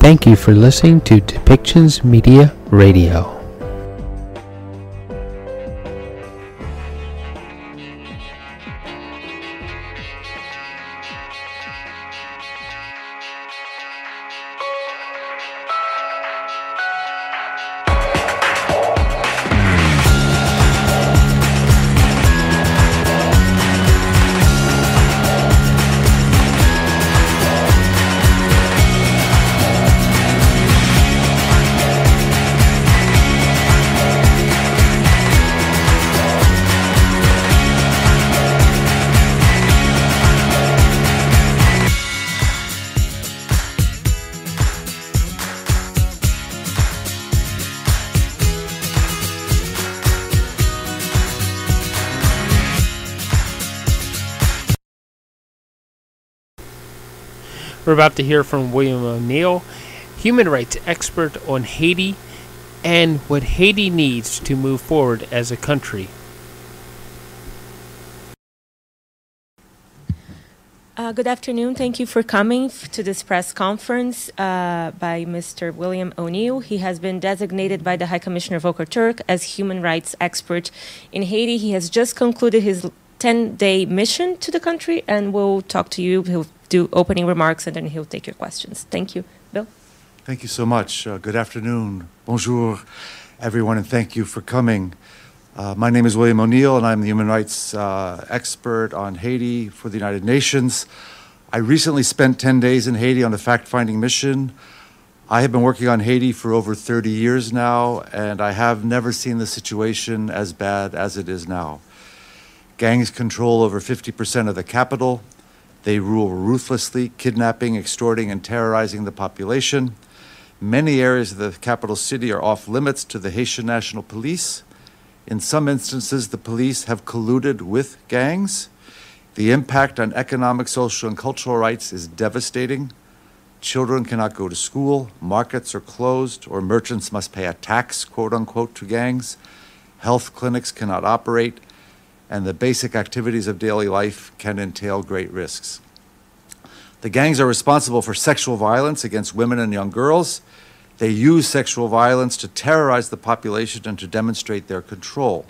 Thank you for listening to Depictions Media Radio. We're about to hear from William O'Neill, human rights expert on Haiti and what Haiti needs to move forward as a country. Good afternoon. Thank you for coming to this press conference by Mr. William O'Neill. He has been designated by the High Commissioner Volker Turk as human rights expert in Haiti. He has just concluded his 10-day mission to the country, and we'll talk to you. He'll do opening remarks, and then he'll take your questions. Thank you. Bill? Thank you so much. Good afternoon. Bonjour, everyone, and thank you for coming. My name is William O'Neill, and I'm the human rights expert on Haiti for the United Nations. I recently spent 10 days in Haiti on a fact-finding mission. I have been working on Haiti for over 30 years now, and I have never seen the situation as bad as it is now. Gangs control over 50% of the capital. They rule ruthlessly, kidnapping, extorting, and terrorizing the population. Many areas of the capital city are off limits to the Haitian National Police. In some instances, the police have colluded with gangs. The impact on economic, social, and cultural rights is devastating. Children cannot go to school, markets are closed, or merchants must pay a tax, quote unquote, to gangs. Health clinics cannot operate, and the basic activities of daily life can entail great risks. The gangs are responsible for sexual violence against women and young girls. They use sexual violence to terrorize the population and to demonstrate their control.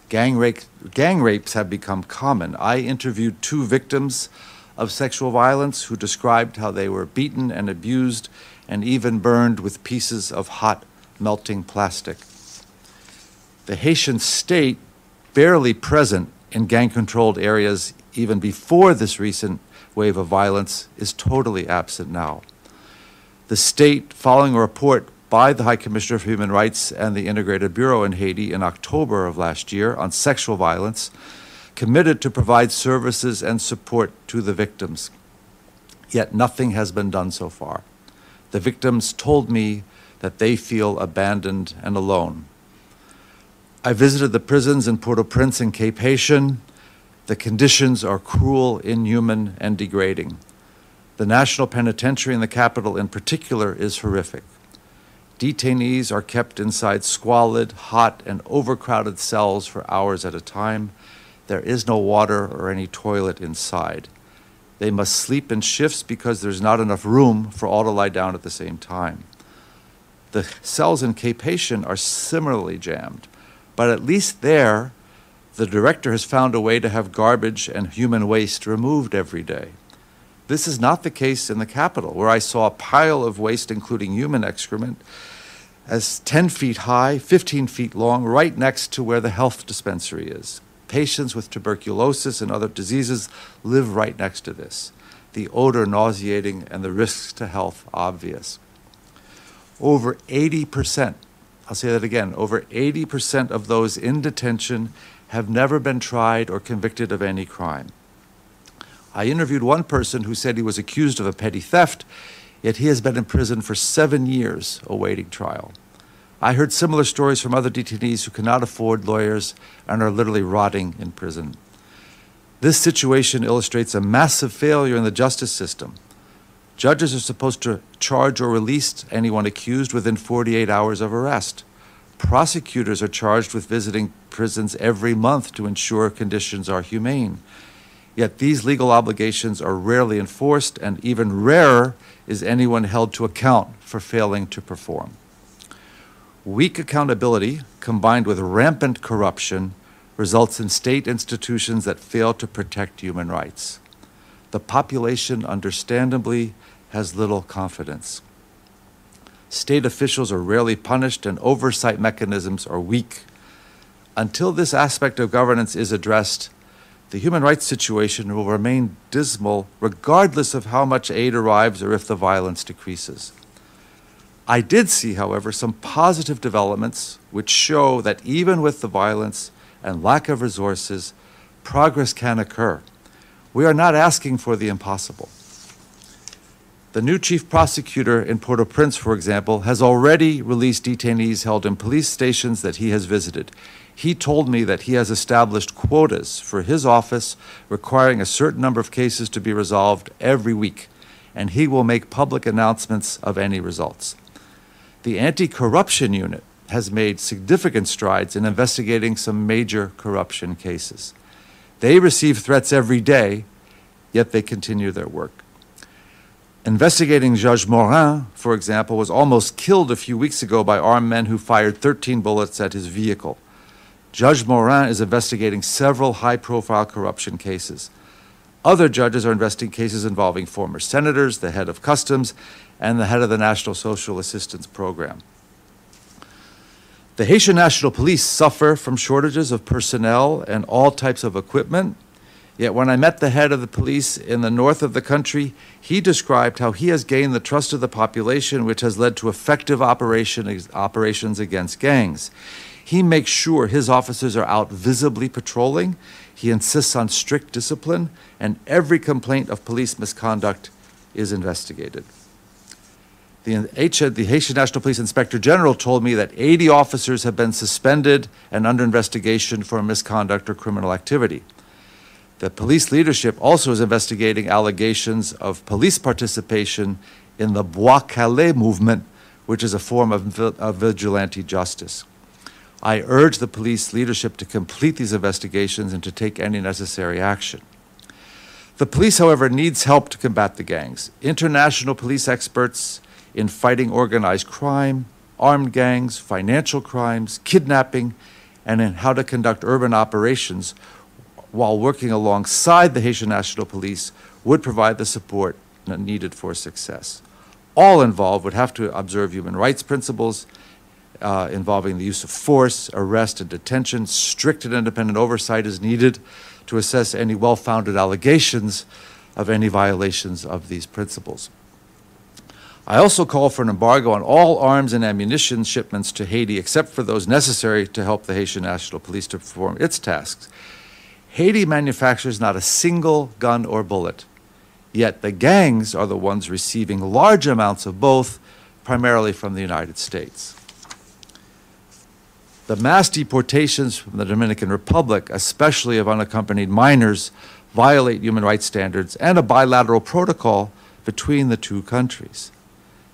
Gang rapes have become common. I interviewed 2 victims of sexual violence who described how they were beaten and abused and even burned with pieces of hot, melting plastic. The Haitian state, barely present in gang-controlled areas even before this recent wave of violence, is totally absent now. The state, following a report by the High Commissioner for Human Rights and the Integrated Bureau in Haiti in October of last year on sexual violence, committed to provide services and support to the victims. Yet nothing has been done so far. The victims told me that they feel abandoned and alone. I visited the prisons in Port-au-Prince and Cape Haitian. The conditions are cruel, inhuman, and degrading. The National Penitentiary in the capital in particular is horrific. Detainees are kept inside squalid, hot, and overcrowded cells for hours at a time. There is no water or any toilet inside. They must sleep in shifts because there's not enough room for all to lie down at the same time. The cells in Cape Haitian are similarly jammed. But at least there, the director has found a way to have garbage and human waste removed every day. This is not the case in the capital, where I saw a pile of waste, including human excrement, as 10 feet high, 15 feet long, right next to where the health dispensary is. Patients with tuberculosis and other diseases live right next to this. The odor nauseating and the risks to health obvious. Over 80%, I'll say that again, over 80% of those in detention have never been tried or convicted of any crime. I interviewed one person who said he was accused of a petty theft, yet he has been in prison for 7 years awaiting trial. I heard similar stories from other detainees who cannot afford lawyers and are literally rotting in prison. This situation illustrates a massive failure in the justice system. Judges are supposed to charge or release anyone accused within 48 hours of arrest. Prosecutors are charged with visiting prisons every month to ensure conditions are humane. Yet these legal obligations are rarely enforced, and even rarer is anyone held to account for failing to perform. Weak accountability, combined with rampant corruption, results in state institutions that fail to protect human rights. The population, understandably, has little confidence. State officials are rarely punished, and oversight mechanisms are weak. Until this aspect of governance is addressed, the human rights situation will remain dismal regardless of how much aid arrives or if the violence decreases. I did see, however, some positive developments which show that even with the violence and lack of resources, progress can occur. We are not asking for the impossible. The new chief prosecutor in Port-au-Prince, for example, has already released detainees held in police stations that he has visited. He told me that he has established quotas for his office requiring a certain number of cases to be resolved every week, and he will make public announcements of any results. The anti-corruption unit has made significant strides in investigating some major corruption cases. They receive threats every day, yet they continue their work. Investigating Judge Morin, for example, was almost killed a few weeks ago by armed men who fired 13 bullets at his vehicle. Judge Morin is investigating several high-profile corruption cases. Other judges are investigating cases involving former senators, the head of customs, and the head of the National Social Assistance Program. The Haitian National Police suffer from shortages of personnel and all types of equipment. Yet when I met the head of the police in the north of the country, he described how he has gained the trust of the population, which has led to effective operations against gangs. He makes sure his officers are out visibly patrolling. He insists on strict discipline, and every complaint of police misconduct is investigated. The Haitian National Police Inspector General told me that 80 officers have been suspended and under investigation for misconduct or criminal activity. The police leadership also is investigating allegations of police participation in the Bois Calais movement, which is a form of vigilante justice. I urge the police leadership to complete these investigations and to take any necessary action. The police, however, needs help to combat the gangs. International police experts in fighting organized crime, armed gangs, financial crimes, kidnapping, and in how to conduct urban operations while working alongside the Haitian National Police would provide the support needed for success. All involved would have to observe human rights principles involving the use of force, arrest, and detention. Strict and independent oversight is needed to assess any well-founded allegations of any violations of these principles. I also call for an embargo on all arms and ammunition shipments to Haiti, except for those necessary to help the Haitian National Police to perform its tasks. Haiti manufactures not a single gun or bullet, yet the gangs are the ones receiving large amounts of both, primarily from the United States. The mass deportations from the Dominican Republic, especially of unaccompanied minors, violate human rights standards and a bilateral protocol between the two countries.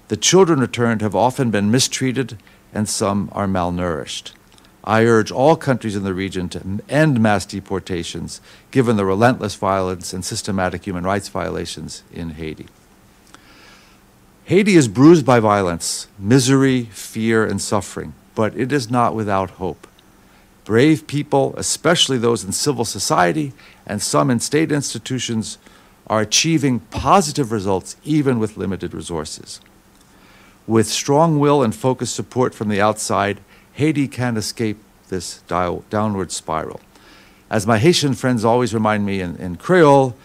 The children returned have often been mistreated, and some are malnourished. I urge all countries in the region to end mass deportations, given the relentless violence and systematic human rights violations in Haiti. Haiti is bruised by violence, misery, fear, and suffering, but it is not without hope. Brave people, especially those in civil society and some in state institutions, are achieving positive results even with limited resources. With strong will and focused support from the outside, Haiti can escape this downward spiral. As my Haitian friends always remind me in Creole,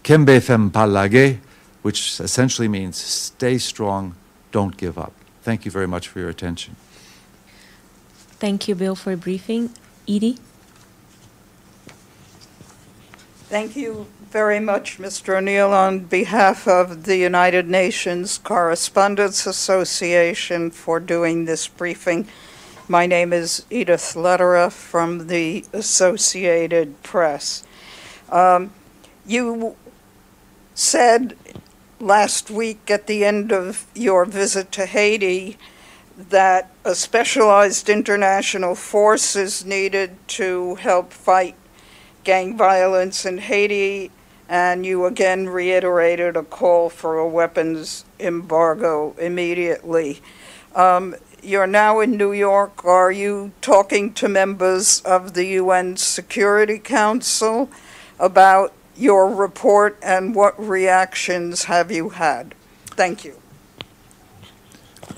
Kembe fem palage, which essentially means stay strong, don't give up. Thank you very much for your attention. Thank you, Bill, for briefing. Edie? Thank you very much, Mr. O'Neill. On behalf of the United Nations Correspondents Association for doing this briefing, my name is Edith Lederer from the Associated Press. You said last week at the end of your visit to Haiti that a specialized international force is needed to help fight gang violence in Haiti, and you again reiterated a call for a weapons embargo immediately. You're now in New York. Are you talking to members of the UN Security Council about your report, and what reactions have you had? Thank you.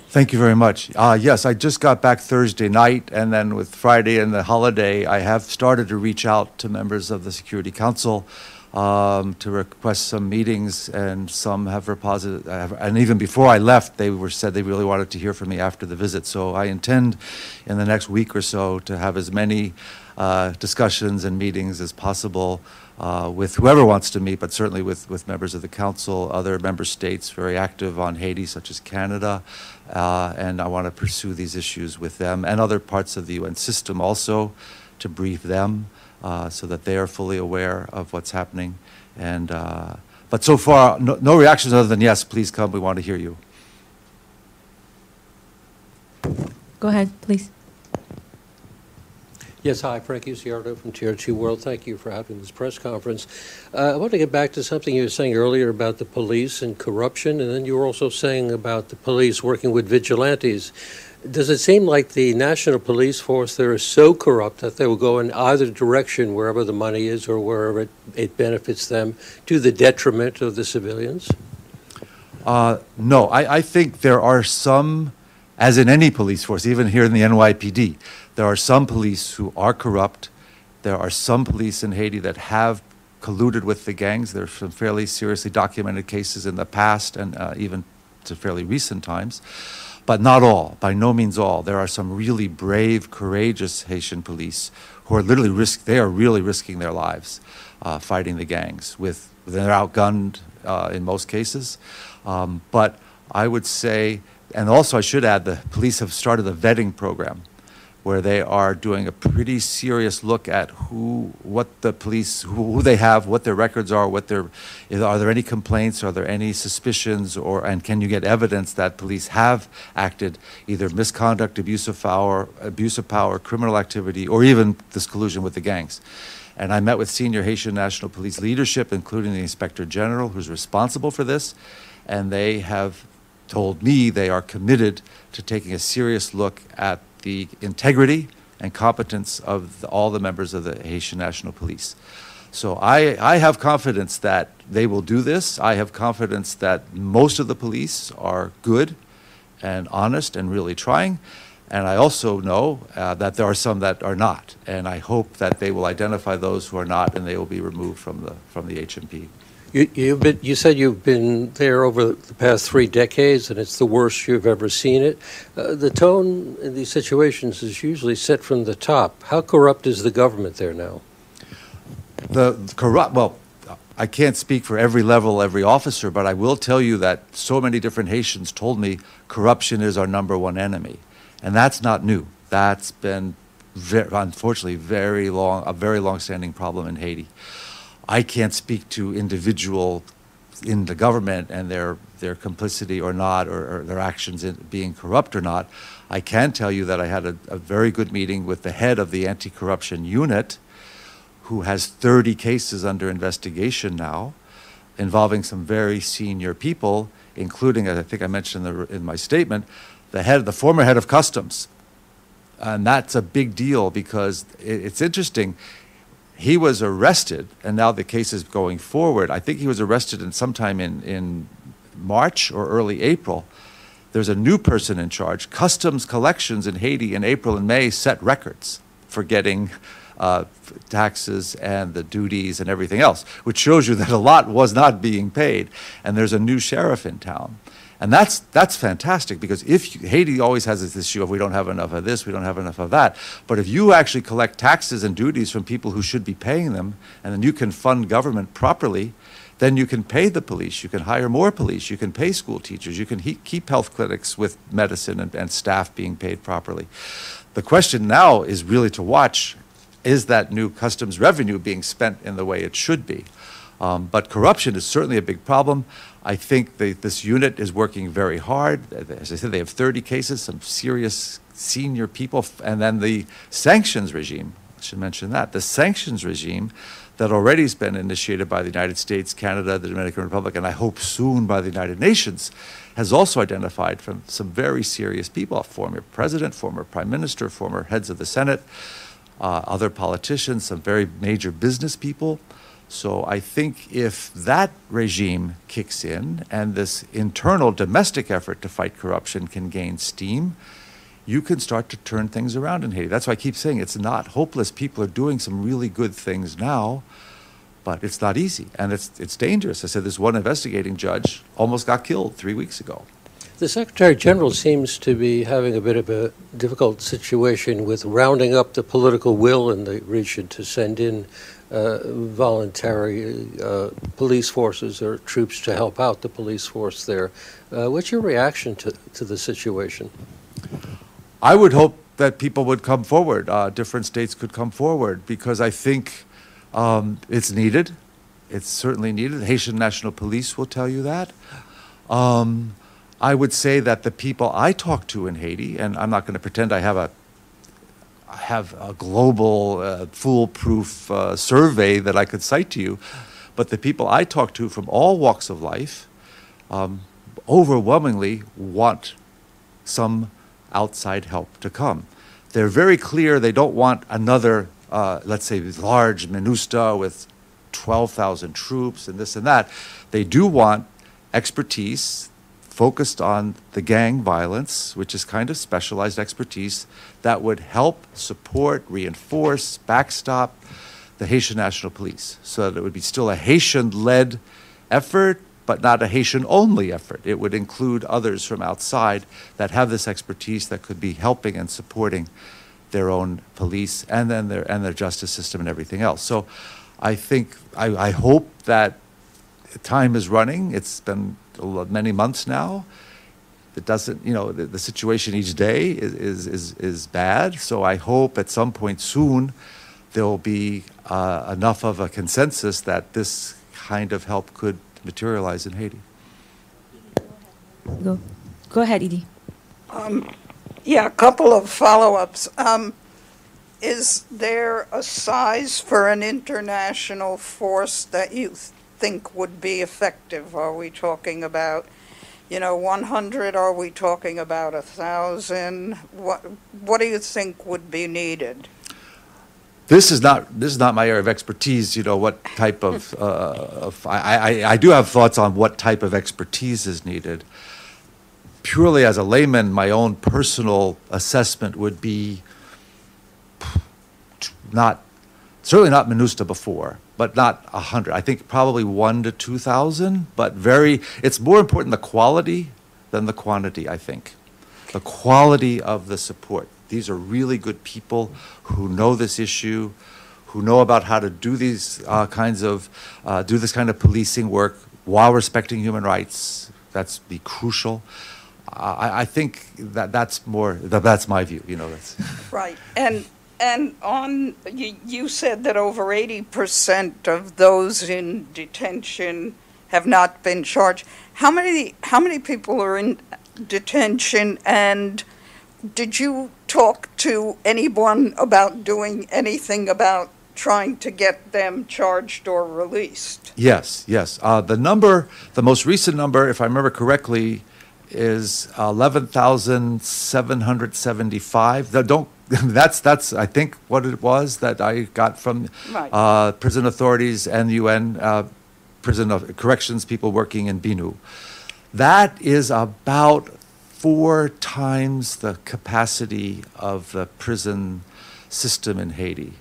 Thank you very much. Yes, I just got back Thursday night, and then with Friday and the holiday, I have started to reach out to members of the Security Council to request some meetings, and some have reposited, and even before I left, they said they really wanted to hear from me after the visit. So I intend in the next week or so to have as many discussions and meetings as possible with whoever wants to meet, but certainly with members of the Council, other member states very active on Haiti, such as Canada, and I want to pursue these issues with them and other parts of the UN system also, to brief them so that they are fully aware of what's happening. And but so far, no reactions other than, yes, please come, we want to hear you. Go ahead, please. Yes, hi, Frank Uciardo from TRT World. Thank you for having this press conference. I want to get back to something you were saying earlier about the police and corruption, and then you were also saying about the police working with vigilantes. Does it seem like the national police force there is so corrupt that they will go in either direction, wherever the money is or wherever it benefits them, to the detriment of the civilians? No, I think there are some, as in any police force, even here in the NYPD, there are some police who are corrupt. There are some police in Haiti that have colluded with the gangs. There are some fairly seriously documented cases in the past and even to fairly recent times. But not all, by no means all. There are some really brave, courageous Haitian police who are literally really risking their lives fighting the gangs. They're outgunned in most cases. But I would say, and also I should add, the police have started a vetting program where they are doing a pretty serious look at who they have, what their records are, are there any complaints, are there any suspicions, and can you get evidence that police have acted either misconduct, abuse of power, criminal activity, or even this collusion with the gangs. And I met with senior Haitian National Police leadership, including the Inspector General, who's responsible for this, and they have told me they are committed to taking a serious look at the integrity and competence of all the members of the Haitian National Police. So I have confidence that they will do this. I have confidence that most of the police are good and honest and really trying. And I also know that there are some that are not. And I hope that they will identify those who are not, and they will be removed from the HMP. You said you've been there over the past 3 decades, and it's the worst you've ever seen it. The tone in these situations is usually set from the top. How corrupt is the government there now? Well, I can't speak for every level, every officer, but I will tell you that so many different Haitians told me corruption is our #1 enemy. And that's not new. That's been, unfortunately, a very long-standing problem in Haiti. I can't speak to individual in the government and their complicity or not, or their actions in being corrupt or not. I can tell you that I had a very good meeting with the head of the anti-corruption unit, who has 30 cases under investigation now, involving some very senior people, including, as I think I mentioned in my statement, the former head of customs. And that's a big deal because it's interesting. He was arrested, and now the case is going forward. I think he was arrested sometime in March or early April. There's a new person in charge. Customs collections in Haiti in April and May set records for getting taxes and the duties and everything else, which shows you that a lot was not being paid. And there's a new sheriff in town. And that's fantastic, because Haiti always has this issue of we don't have enough of this, we don't have enough of that. But if you actually collect taxes and duties from people who should be paying them, and then you can fund government properly, then you can pay the police, you can hire more police, you can pay school teachers, you can keep health clinics with medicine and staff being paid properly. The question now is really to watch, is that new customs revenue being spent in the way it should be? But corruption is certainly a big problem. I think this unit is working very hard. As I said, they have 30 cases, some serious senior people, and then the sanctions regime, I should mention that. The sanctions regime that already has been initiated by the United States, Canada, the Dominican Republic, and I hope soon by the United Nations, has also identified from some very serious people, former president, former prime minister, former heads of the Senate, other politicians, some very major business people. So I think if that regime kicks in and this internal domestic effort to fight corruption can gain steam, you can start to turn things around in Haiti. That's why I keep saying it's not hopeless. People are doing some really good things now, but it's not easy, and it's dangerous. I said this one investigating judge almost got killed 3 weeks ago. The Secretary General seems to be having a bit of a difficult situation with rounding up the political will in the region to send in voluntary police forces or troops to help out the police force there. What's your reaction to the situation? I would hope that people would come forward, different states could come forward, because I think it's needed. It's certainly needed. The Haitian National Police will tell you that. I would say that the people I talk to in Haiti, and I'm not going to pretend I have a global, foolproof survey that I could cite to you, but the people I talk to from all walks of life overwhelmingly want some outside help to come. They're very clear they don't want another, let's say, large MINUSTA with 12,000 troops and this and that. They do want expertise focused on the gang violence, which is kind of specialized expertise that would help, support, reinforce, backstop the Haitian National Police, so that it would be still a Haitian-led effort, but not a Haitian-only effort. It would include others from outside that have this expertise that could be helping and supporting their own police and then their justice system and everything else. So I think, I hope that time is running. It's been many months now. It doesn't, you know, the situation each day is bad. So I hope at some point soon there will be enough of a consensus that this kind of help could materialize in Haiti. Go ahead, Edie. Yeah, a couple of follow-ups. Is there a size for an international force that you think would be effective? Are we talking about, 100? Are we talking about 1,000? What do you think would be needed? This is not my area of expertise. What type of I do have thoughts on what type of expertise is needed. Purely as a layman, my own personal assessment would be certainly not MINUSTA before, but not 100. I think probably 1,000 to 2,000, but it's more important the quality than the quantity, I think. The quality of the support. These are really good people who know this issue, who know about how to do these do this kind of policing work while respecting human rights. That's be crucial. I think that's my view. Right, and you said that over 80% of those in detention have not been charged. How many people are in detention, and did you talk to anyone about doing anything about trying to get them charged or released? Yes. The most recent number, if I remember correctly, is 11,775. That's I think what it was that I got from prison authorities and UN prison corrections people working in Binu. That is about 4 times the capacity of the prison system in Haiti.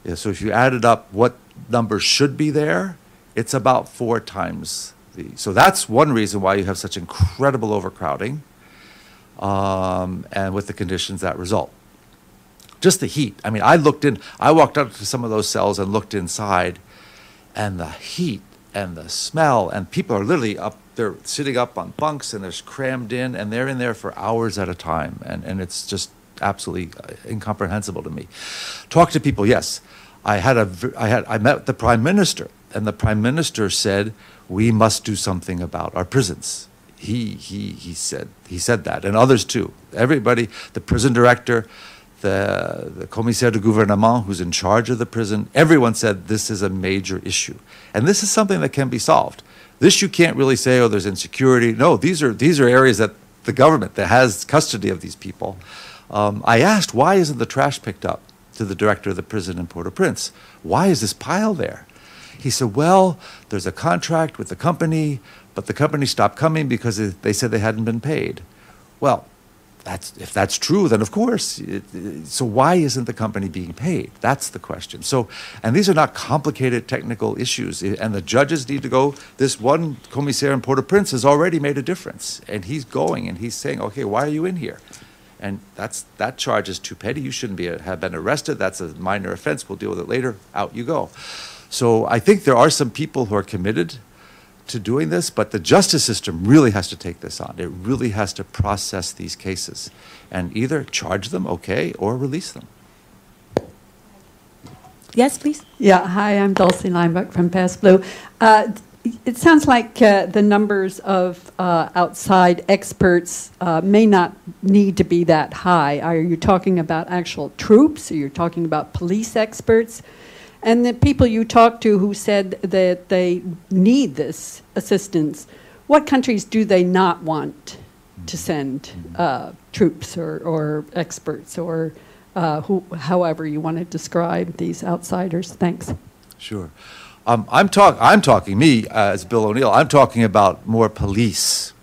Yeah, so if you added up what numbers should be there, it's about 4 times. So that's one reason why you have such incredible overcrowding, and with the conditions that result. Just the heat. I mean, I walked up to some of those cells and looked inside, and the heat and the smell, and people are literally they're sitting up on bunks and they're crammed in, and they're in there for hours at a time, and it's just absolutely incomprehensible to me. Talk to people, yes. I met the Prime Minister, and the Prime Minister said, we must do something about our prisons. He said that, and others too. Everybody, the prison director, the commissaire de gouvernement, who's in charge of the prison, everyone said this is a major issue. And this is something that can be solved. This you can't really say, oh, there's insecurity. No, these are areas that the government that has custody of these people. I asked, why isn't the trash picked up, to the director of the prison in Port-au-Prince? Why is this pile there? He said, well, there's a contract with the company, but the company stopped coming because they said they hadn't been paid. Well, if that's true, then of course. So why isn't the company being paid? That's the question. So, and these are not complicated technical issues. And the judges need to go. This one commissaire in Port-au-Prince has already made a difference. And he's going and he's saying, okay, why are you in here? And that charge is too petty. You shouldn't have been arrested. That's a minor offense. We'll deal with it later. Out you go. So I think there are some people who are committed to doing this, but the justice system really has to take this on. It really has to process these cases and either charge them, okay, or release them. Yes, please. Yeah, hi, I'm Dulcie Linebuck from Pass Blue. It sounds like the numbers of outside experts may not need to be that high. Are you talking about actual troops? Are you talking about police experts? And the people you talked to who said that they need this assistance, what countries do they not want to send troops or experts or however you want to describe these outsiders? Thanks. Sure. I'm talking, me as Bill O'Neill, I'm talking about more police,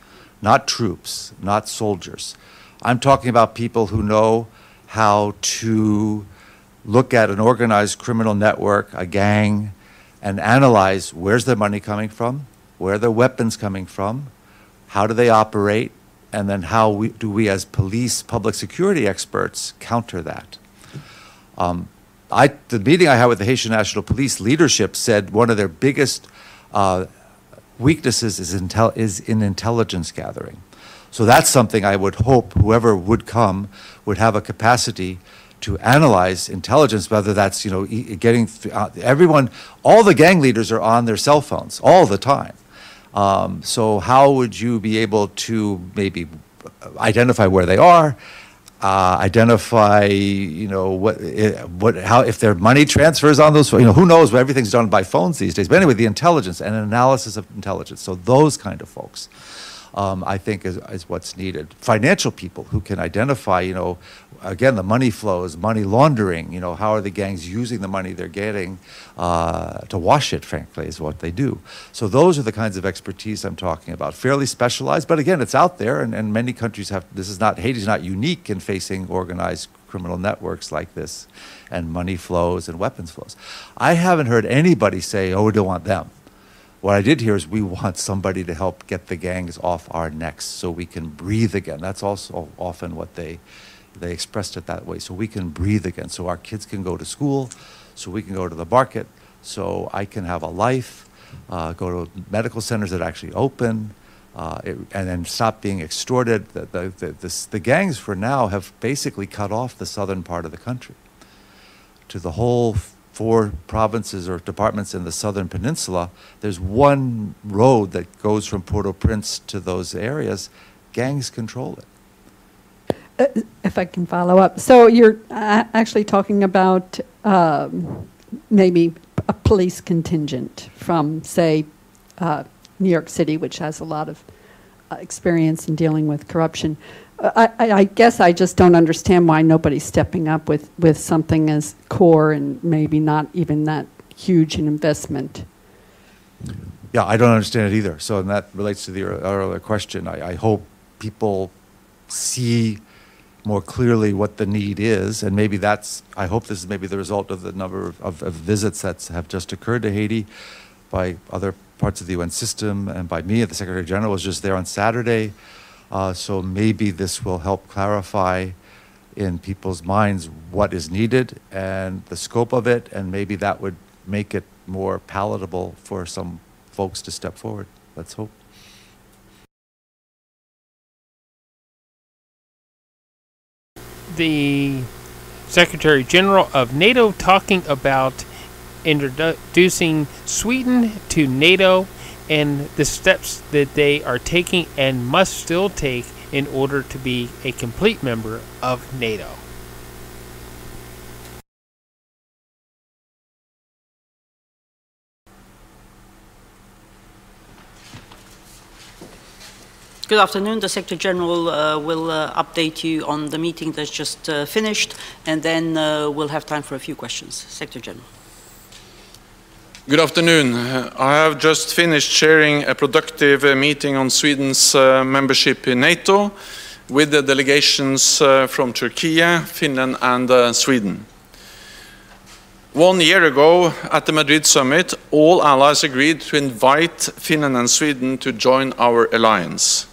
not troops, not soldiers. I'm talking about people who know how to look at an organized criminal network, a gang, and analyze where's their money coming from, where are their weapons coming from, how do they operate, and then how do we as police, public security experts counter that. The meeting I had with the Haitian National Police leadership said one of their biggest weaknesses is in intelligence gathering. So that's something I would hope whoever would come would have a capacity to analyze intelligence, whether that's, getting everyone, all the gang leaders are on their cell phones all the time. So how would you be able to maybe identify where they are, identify, how if their money transfers on those, who knows, everything's done by phones these days. But anyway, the intelligence and analysis of intelligence. So those kind of folks, I think is what's needed. Financial people who can identify, again, the money flows, money laundering, how are the gangs using the money they're getting to wash it, frankly, is what they do. So those are the kinds of expertise I'm talking about. Fairly specialized, but again, it's out there, and many countries have, Haiti's not unique in facing organized criminal networks like this, and money flows and weapons flows. I haven't heard anybody say, oh, we don't want them. What I did hear is we want somebody to help get the gangs off our necks so we can breathe again. That's also often what they expressed it that way, so we can breathe again, so our kids can go to school, so we can go to the market, so I can have a life, go to medical centers that actually open, and then stop being extorted. The gangs for now have basically cut off the southern part of the country. To the whole 4 provinces or departments in the southern peninsula, there's one road that goes from Port-au-Prince to those areas. Gangs control it. If I can follow up. So you're actually talking about maybe a police contingent from, say, New York City, which has a lot of experience in dealing with corruption. I guess I just don't understand why nobody's stepping up with something as core and maybe not even that huge an investment. Yeah, I don't understand it either. So and that relates to the earlier question. I hope people see more clearly what the need is, and maybe I hope this is maybe the result of the number of visits that have just occurred to Haiti by other parts of the UN system and by me. The Secretary General was just there on Saturday. So maybe this will help clarify in people's minds what is needed and the scope of it, and maybe that would make it more palatable for some folks to step forward. Let's hope. The Secretary General of NATO talking about introducing Sweden to NATO and the steps that they are taking and must still take in order to be a complete member of NATO. Good afternoon. The Secretary General will update you on the meeting that's just finished, and then we'll have time for a few questions. Secretary General. Good afternoon. I have just finished chairing a productive meeting on Sweden's membership in NATO with the delegations from Türkiye, Finland and Sweden. 1 year ago at the Madrid summit, all allies agreed to invite Finland and Sweden to join our alliance.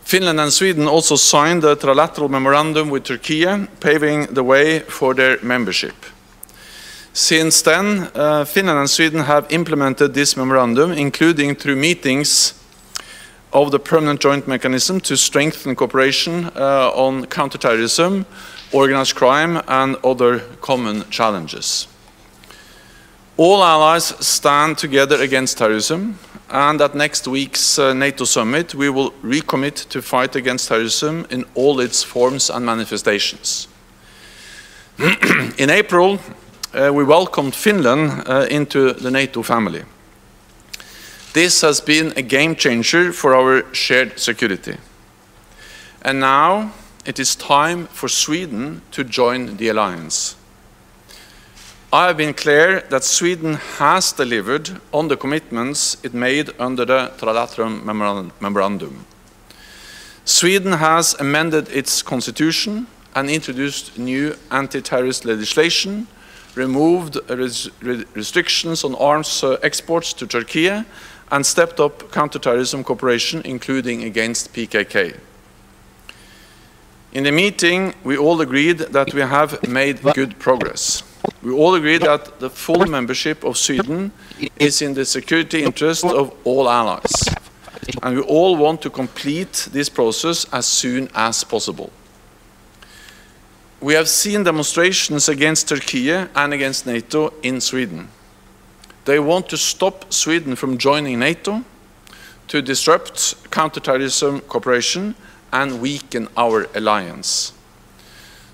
Finland and Sweden also signed a trilateral memorandum with Türkiye, paving the way for their membership. Since then, Finland and Sweden have implemented this memorandum, including through meetings of the Permanent Joint Mechanism to strengthen cooperation on counterterrorism, organized crime and other common challenges. All allies stand together against terrorism, and at next week's NATO summit we will recommit to fight against terrorism in all its forms and manifestations. In April, we welcomed Finland into the NATO family. This has been a game changer for our shared security. And now it is time for Sweden to join the alliance. I have been clear that Sweden has delivered on the commitments it made under the trilateral memorandum. Sweden has amended its constitution and introduced new anti-terrorist legislation, removed restrictions on arms exports to Turkey, and stepped up counterterrorism cooperation, including against PKK. In the meeting, we all agreed that we have made good progress. We all agreed that the full membership of Sweden is in the security interest of all allies, and we all want to complete this process as soon as possible. We have seen demonstrations against Turkey and against NATO in Sweden. They want to stop Sweden from joining NATO, to disrupt counterterrorism cooperation and weaken our alliance.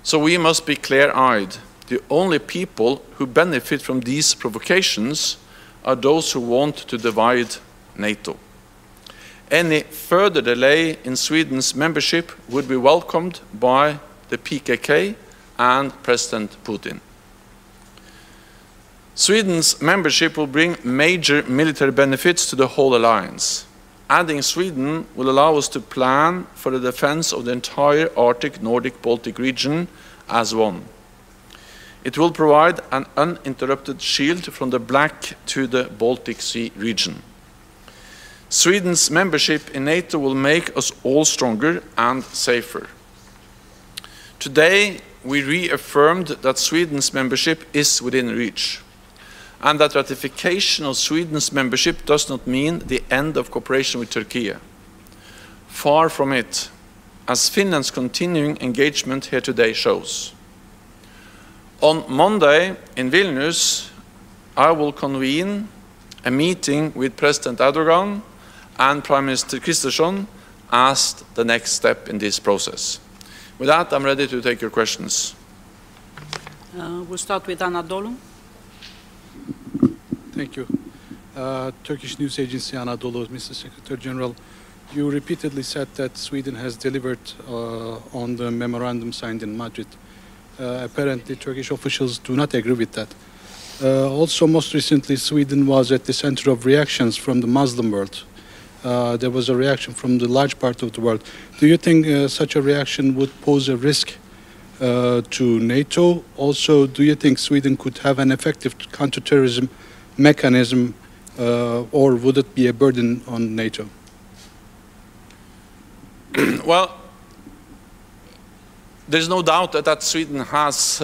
So we must be clear-eyed. The only people who benefit from these provocations are those who want to divide NATO. Any further delay in Sweden's membership would be welcomed by the PKK and President Putin. Sweden's membership will bring major military benefits to the whole alliance. Adding Sweden will allow us to plan for the defense of the entire Arctic, Nordic, Baltic region as one. It will provide an uninterrupted shield from the Black to the Baltic Sea region. Sweden's membership in NATO will make us all stronger and safer. Today, we reaffirmed that Sweden's membership is within reach, and that ratification of Sweden's membership does not mean the end of cooperation with Turkey. Far from it, as Finland's continuing engagement here today shows. On Monday in Vilnius, I will convene a meeting with President Erdogan and Prime Minister Kristersson as the next step in this process. With that, I'm ready to take your questions. We'll start with Anadolu. Thank you. Turkish news agency Anadolu, Mr. Secretary General, you repeatedly said that Sweden has delivered on the memorandum signed in Madrid. Apparently, Turkish officials do not agree with that. Also, most recently, Sweden was at the center of reactions from the Muslim world. There was a reaction from the large part of the world. Do you think such a reaction would pose a risk to NATO? Also, do you think Sweden could have an effective counterterrorism mechanism, or would it be a burden on NATO? Well, there's no doubt that Sweden has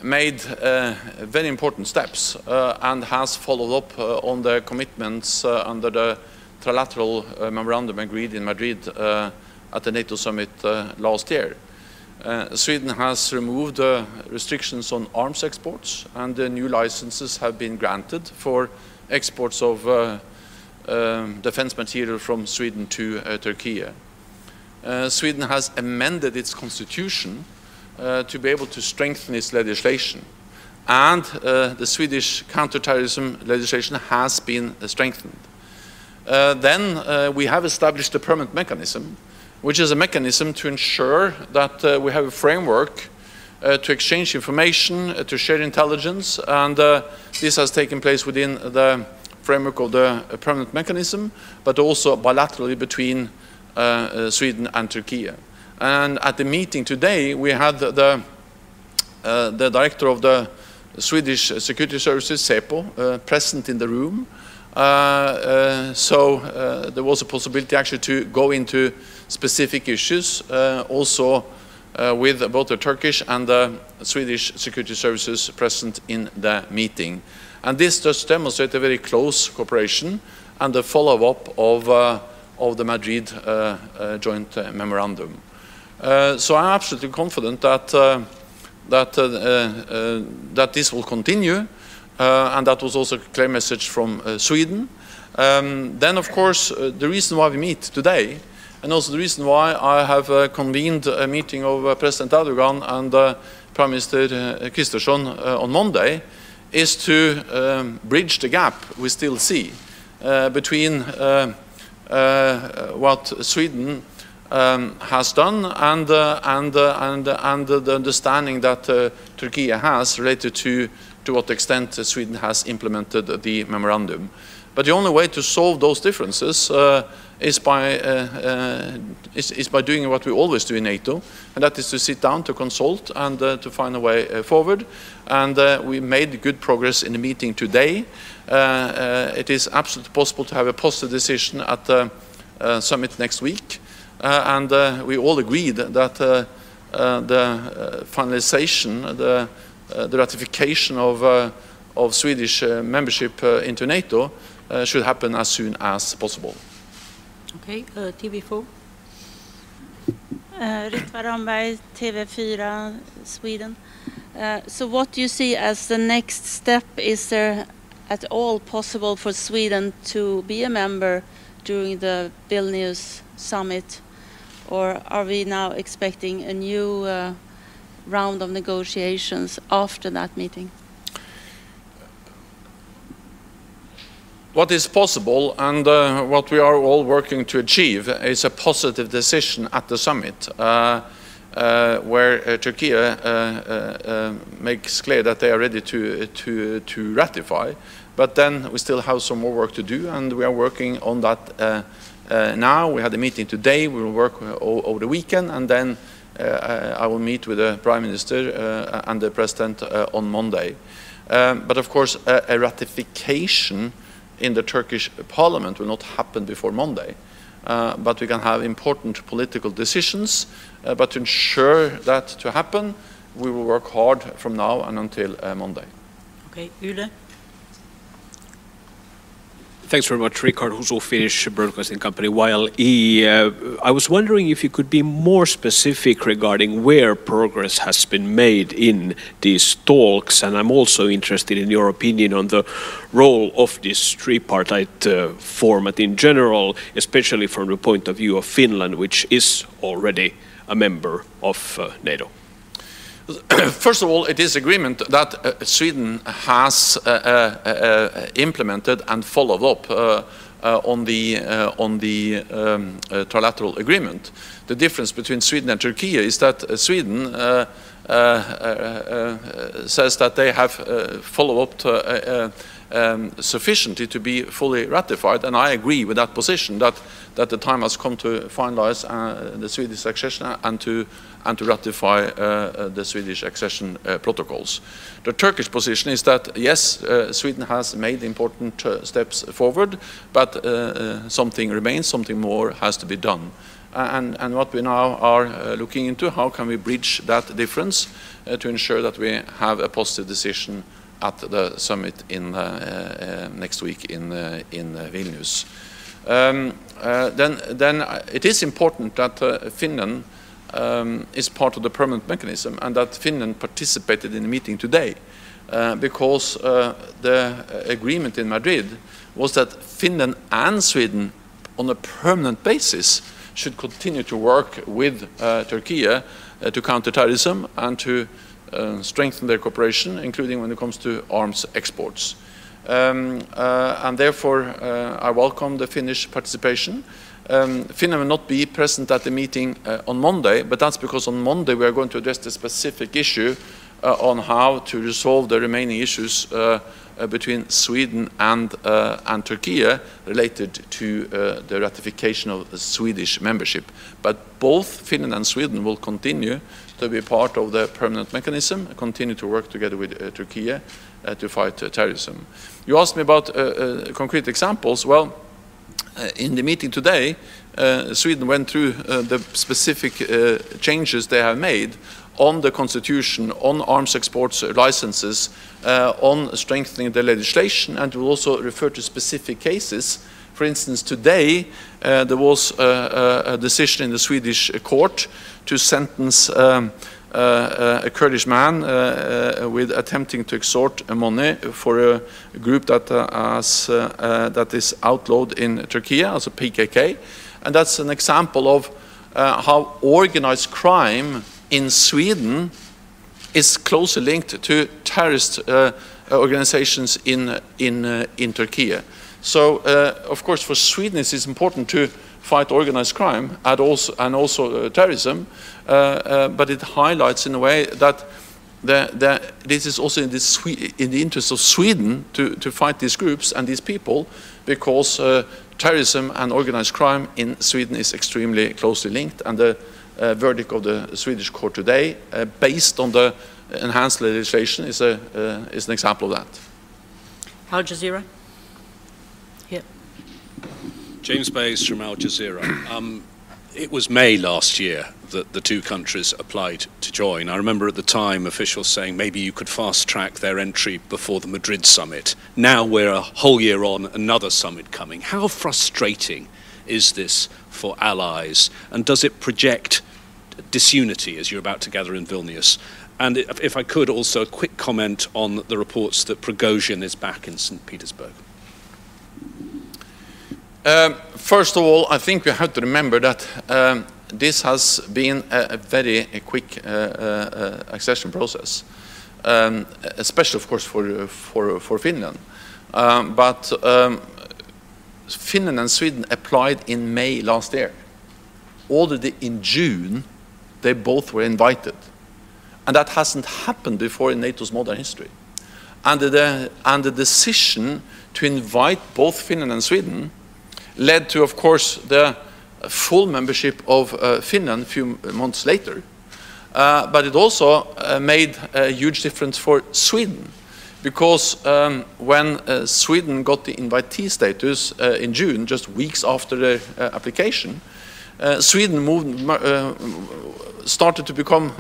made very important steps and has followed up on the commitments under the trilateral memorandum agreed in Madrid at the NATO summit last year. Sweden has removed restrictions on arms exports, and the new licenses have been granted for exports of defense material from Sweden to Turkey. Sweden has amended its constitution to be able to strengthen its legislation, and the Swedish counterterrorism legislation has been strengthened. then we have established a permanent mechanism, which is a mechanism to ensure that we have a framework to exchange information, to share intelligence, and this has taken place within the framework of the permanent mechanism, but also bilaterally between Sweden and Türkiye. And at the meeting today, we had the director of the Swedish security services, SEPO, present in the room. So there was a possibility actually to go into specific issues, also with both the Turkish and the Swedish security services present in the meeting. And this just demonstrates a very close cooperation and the follow-up of the Madrid joint memorandum. So I'm absolutely confident that that this will continue, and that was also a clear message from Sweden. Then, of course, the reason why we meet today, and also the reason why I have convened a meeting of President Erdogan and Prime Minister Kristersson on Monday, is to bridge the gap we still see between what Sweden has done and the understanding that Türkiye has related to what extent Sweden has implemented the memorandum. But the only way to solve those differences is by doing what we always do in NATO, and that is to sit down, to consult, and to find a way forward. And we made good progress in the meeting today. It is absolutely possible to have a positive decision at the summit next week. And we all agreed that the finalization, the ratification of Swedish membership into NATO should happen as soon as possible. Okay, TV4. Ritva Ramberg, TV4 Sweden. So what do you see as the next step? Is there at all possible for Sweden to be a member during the Vilnius summit? Or are we now expecting a new round of negotiations after that meeting? What is possible and what we are all working to achieve is a positive decision at the summit where Türkiye makes clear that they are ready to ratify. But then we still have some more work to do, and we are working on that now. We had a meeting today, we will work over the weekend, and then I will meet with the Prime Minister and the President on Monday. But of course, a ratification in the Turkish Parliament will not happen before Monday. But we can have important political decisions. But to ensure that to happen, we will work hard from now and until Monday. Okay, Yle. Thanks very much, Richard Husu, Finnish Broadcasting Company, YLE. I was wondering if you could be more specific regarding where progress has been made in these talks, and I'm also interested in your opinion on the role of this tripartite format in general, especially from the point of view of Finland, which is already a member of NATO. First of all, it is agreement that Sweden has implemented and followed up on the trilateral agreement. The difference between Sweden and Türkiye is that Sweden says that they have followed up sufficiently to be fully ratified, and I agree with that position that the time has come to finalize the Swedish accession and to ratify the Swedish accession protocols. The Turkish position is that yes, Sweden has made important steps forward, but something remains, something more has to be done. And what we now are looking into, how can we bridge that difference to ensure that we have a positive decision at the summit in next week in Vilnius. Then it is important that Finland is part of the permanent mechanism, and that Finland participated in the meeting today, because the agreement in Madrid was that Finland and Sweden on a permanent basis should continue to work with Türkiye to counter terrorism and to strengthen their cooperation, including when it comes to arms exports. and therefore I welcome the Finnish participation. Finland will not be present at the meeting on Monday, but that's because on Monday we are going to address the specific issue on how to resolve the remaining issues between Sweden and Türkiye related to the ratification of the Swedish membership. But both Finland and Sweden will continue to be part of the permanent mechanism, continue to work together with Türkiye to fight terrorism. You asked me about concrete examples. Well, in the meeting today, Sweden went through the specific changes they have made on the constitution, on arms exports licenses, on strengthening the legislation, and will also refer to specific cases. For instance, today there was a decision in the Swedish court to sentence a Kurdish man with attempting to extort money for a group that is outlawed in Turkey, as a PKK. And that's an example of how organized crime in Sweden is closely linked to terrorist organizations in Turkey. So, of course, for Sweden it is important to fight organized crime and also terrorism, but it highlights in a way that this is also in the interest of Sweden to fight these groups and these people, because terrorism and organized crime in Sweden is extremely closely linked, and the verdict of the Swedish court today, based on the enhanced legislation, is an example of that. Al Jazeera. Here. James Bayes from Al Jazeera. It was May last year that the two countries applied to join. I remember at the time officials saying maybe you could fast-track their entry before the Madrid summit. Now we're a whole year on, another summit coming. How frustrating is this for allies, and does it project disunity as you're about to gather in Vilnius? And if I could also, a quick comment on the reports that Prigozhin is back in St. Petersburg. First of all, I think we have to remember that this has been a very quick accession process, especially, of course, for Finland. But Finland and Sweden applied in May last year. Already in June, they both were invited. And that hasn't happened before in NATO's modern history. And the decision to invite both Finland and Sweden led to, of course, the full membership of Finland a few months later. But it also made a huge difference for Sweden, because when Sweden got the invitee status in June, just weeks after their application, Sweden started to become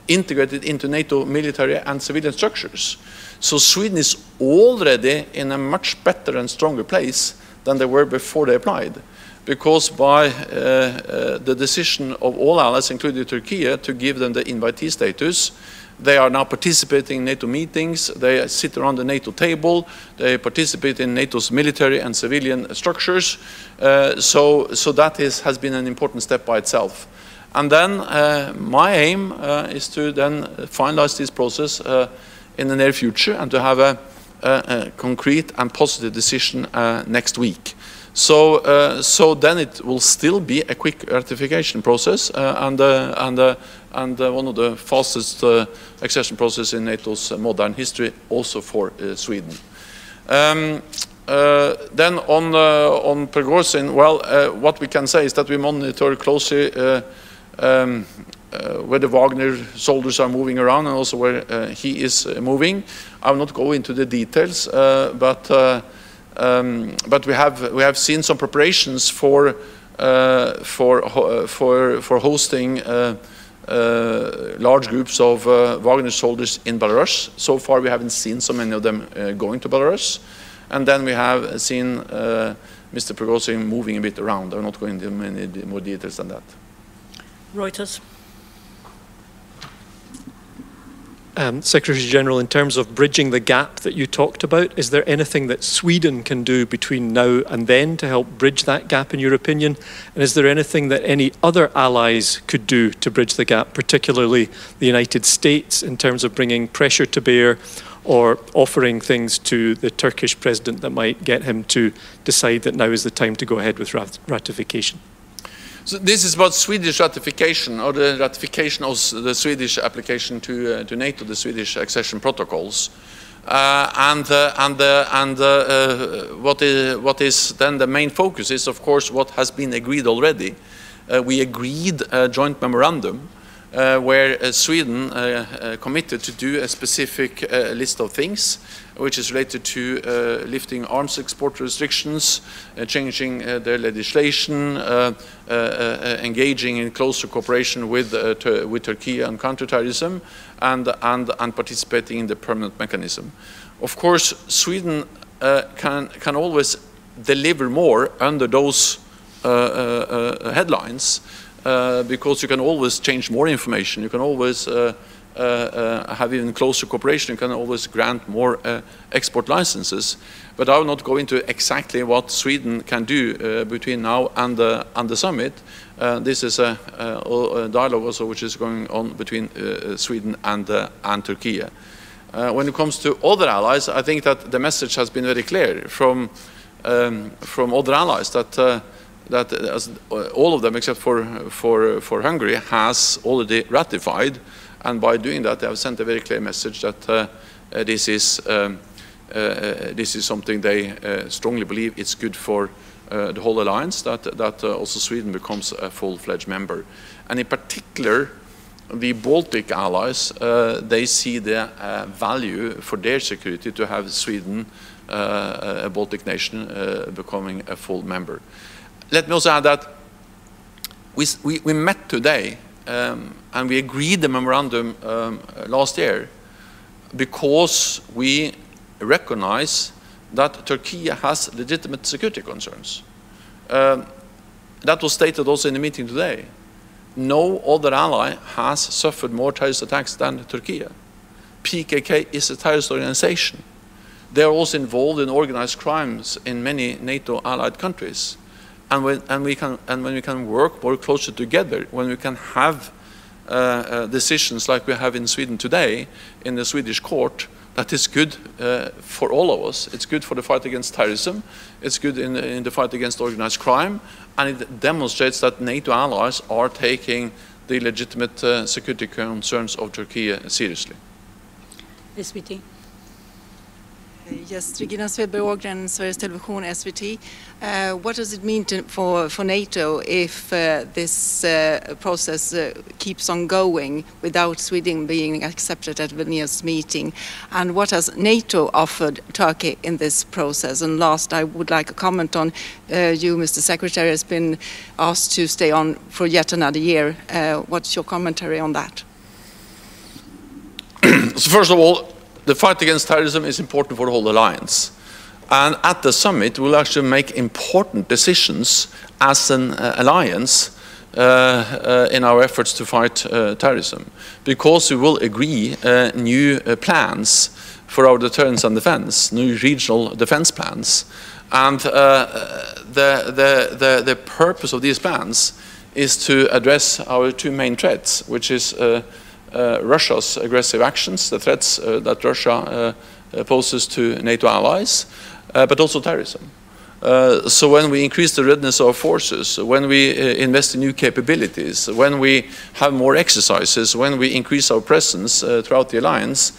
integrated into NATO military and civilian structures. So Sweden is already in a much better and stronger place than they were before they applied, because by the decision of all allies, including Turkey, to give them the invitee status, they are now participating in NATO meetings, they sit around the NATO table, they participate in NATO's military and civilian structures, so that has been an important step by itself. And then my aim is to then finalize this process in the near future and to have a concrete and positive decision next week. So then it will still be a quick ratification process and one of the fastest accession processes in NATO's modern history, also for Sweden. Then on Prigozhin, well, what we can say is that we monitor closely where the Wagner soldiers are moving around, and also where he is moving. I will not go into the details, but we have seen some preparations for hosting large groups of Wagner soldiers in Belarus. So far, we haven't seen so many of them going to Belarus, and then we have seen Mr. Prigozhin moving a bit around. I will not go into many more details than that. Reuters. Secretary General, in terms of bridging the gap that you talked about, is there anything that Sweden can do between now and then to help bridge that gap, in your opinion? And is there anything that any other allies could do to bridge the gap, particularly the United States, in terms of bringing pressure to bear or offering things to the Turkish president that might get him to decide that now is the time to go ahead with ratification? So this is about Swedish ratification, or the ratification of the Swedish application to NATO, the Swedish accession protocols. What is then the main focus is, of course, what has been agreed already. We agreed a joint memorandum where Sweden committed to do a specific list of things, which is related to lifting arms export restrictions, changing their legislation, engaging in closer cooperation with Turkey on counterterrorism, and participating in the permanent mechanism. Of course, Sweden can always deliver more under those headlines, because you can always change more information, you can always have even closer cooperation, you can always grant more export licenses. But I will not go into exactly what Sweden can do between now and the summit. This is a dialogue also which is going on between Sweden and Türkiye. When it comes to other allies, I think that the message has been very clear from other allies that all of them except for Hungary has already ratified, and by doing that they have sent a very clear message that this is something they strongly believe it's good for the whole alliance, that also Sweden becomes a full-fledged member. And in particular, the Baltic allies, they see the value for their security to have Sweden, a Baltic nation, becoming a full member. Let me also add that we met today and we agreed the memorandum last year because we recognize that Turkey has legitimate security concerns. That was stated also in the meeting today. No other ally has suffered more terrorist attacks than Turkey. PKK is a terrorist organization. They are also involved in organized crimes in many NATO allied countries. And when we can work more closely together, when we can have decisions like we have in Sweden today in the Swedish court, that is good for all of us. It's good for the fight against terrorism. It's good in the fight against organized crime, and it demonstrates that NATO allies are taking the legitimate security concerns of Turkey seriously. SVT. Yes, Regina Swedberg-Ågren, Sveriges Television, SVT. What does it mean for NATO if this process keeps on going without Sweden being accepted at Vilnius meeting? And what has NATO offered Turkey in this process? And last, I would like a comment on you, Mr. Secretary, has been asked to stay on for yet another year. What's your commentary on that? So first of all, the fight against terrorism is important for the whole alliance. And at the summit, we'll actually make important decisions as an alliance in our efforts to fight terrorism, because we will agree new plans for our deterrence and defense, new regional defense plans. And the purpose of these plans is to address our two main threats, which is Russia's aggressive actions, the threats that Russia poses to NATO allies, but also terrorism. So when we increase the readiness of our forces, when we invest in new capabilities, when we have more exercises, when we increase our presence throughout the alliance,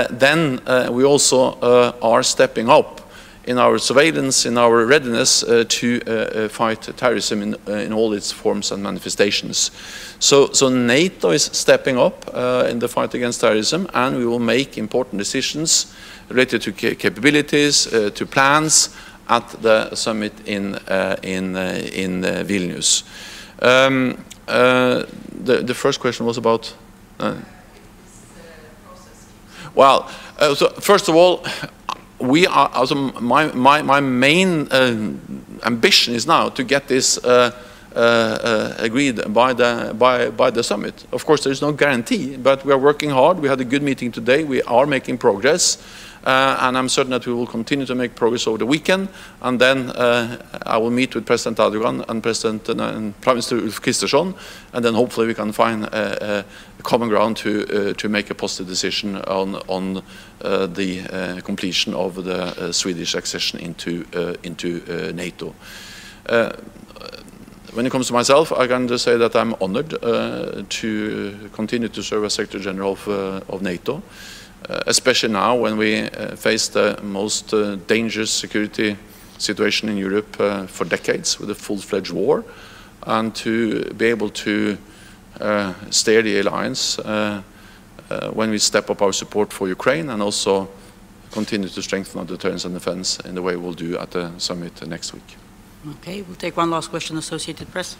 then we also are stepping up in our surveillance, in our readiness to fight terrorism in all its forms and manifestations. So NATO is stepping up in the fight against terrorism, and we will make important decisions related to capabilities, to plans at the summit in Vilnius. The first question was about. Well, so first of all, we are. Also, my main ambition is now to get this agreed by the summit. Of course, there is no guarantee, but we are working hard. We had a good meeting today. We are making progress, and I'm certain that we will continue to make progress over the weekend, and then I will meet with President Erdogan and Prime Minister Ulf Kristersson, and then hopefully we can find a common ground to make a positive decision on the completion of the Swedish accession into NATO. When it comes to myself, I can just say that I'm honored to continue to serve as Secretary General of NATO, especially now when we face the most dangerous security situation in Europe for decades, with a full-fledged war, and to be able to steer the alliance when we step up our support for Ukraine, and also continue to strengthen our deterrence and defense in the way we'll do at the summit next week. Okay, we'll take one last question, Associated Press.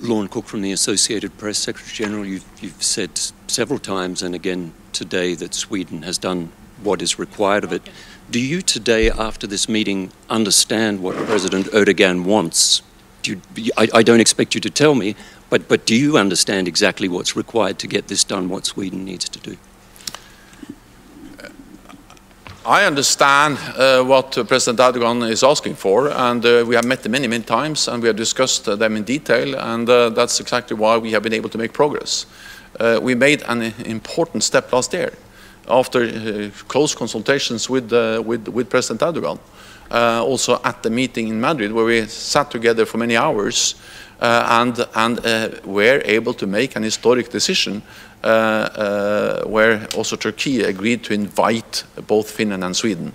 Lorne Cook from the Associated Press. Secretary General, you've said several times and again today that Sweden has done what is required of it. Do you today, after this meeting, understand what President Erdogan wants? I don't expect you to tell me, but do you understand exactly what's required to get this done, what Sweden needs to do? I understand what President Erdogan is asking for, and we have met them many times, and we have discussed them in detail, and that's exactly why we have been able to make progress. We made an important step last year after close consultations with President Erdogan, also at the meeting in Madrid, where we sat together for many hours and were able to make an historic decision where also Turkey agreed to invite both Finland and Sweden.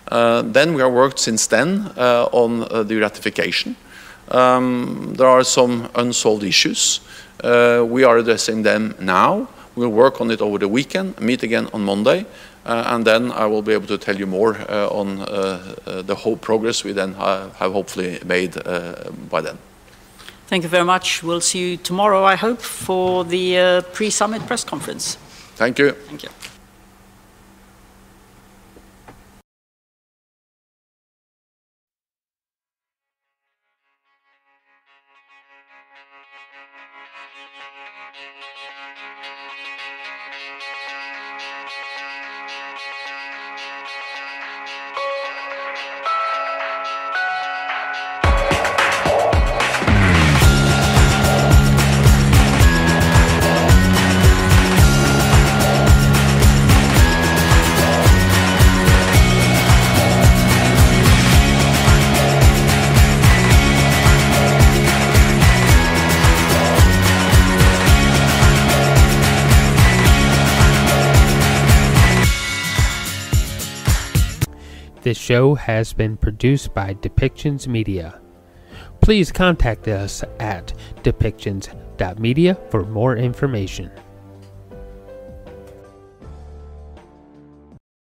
Then we have worked since then on the ratification. There are some unsolved issues. We are addressing them now. We'll work on it over the weekend, meet again on Monday, and then I will be able to tell you more on the whole progress we then have hopefully made by then. Thank you very much. We'll see you tomorrow, I hope, for the pre-summit press conference. Thank you. Thank you. This show has been produced by Depictions Media. Please contact us at depictions.media for more information.